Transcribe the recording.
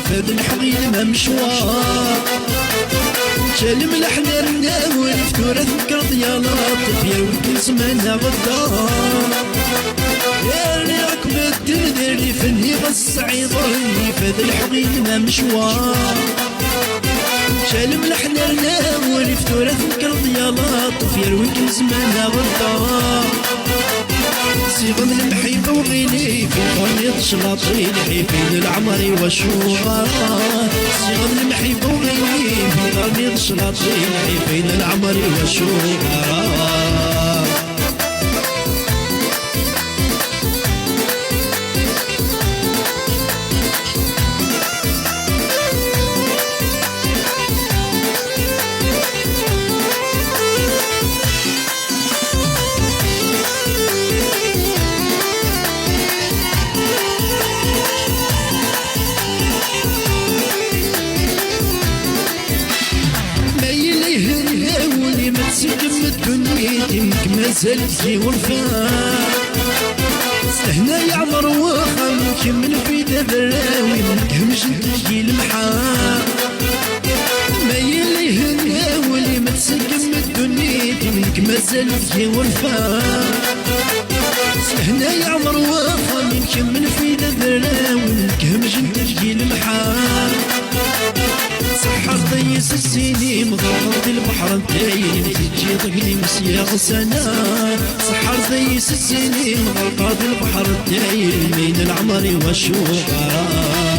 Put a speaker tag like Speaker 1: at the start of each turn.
Speaker 1: فهد الحضيل ما مشوار شالم الأحلام ناول فتورة ذكرت يا لطف يا ولد زمانها غدار يا اللي ركبت تندري فني غص عيضاني فهد الحضيل ما مشوار شالم الأحلام ناول فتورة ذكرت يا لطف يا ولد زمانها غدار صيغن المحيبة وغيني في قرية شلاطين حيفين العمري والشوغار صيغن المحيبة وغيني في قرية شلاطين حيفين العمري والشوغار سجمت دنيتي منك ما زالت لي غرفان هنا يعمر وخمك من في دبراوي منك همجت تجي المحار ما يلي هناولي ما تسجمت دنيتي منك ما زالت لي غرفان هنا يعمر وخمك من في دبراوي منك همجت تجي المحار سحر ضيس السنين مغرد البحر انتاين تجي ضقلي مسيا غسنا سحر ضيس السنين مغرد البحر انتاين بين العمر والشوقات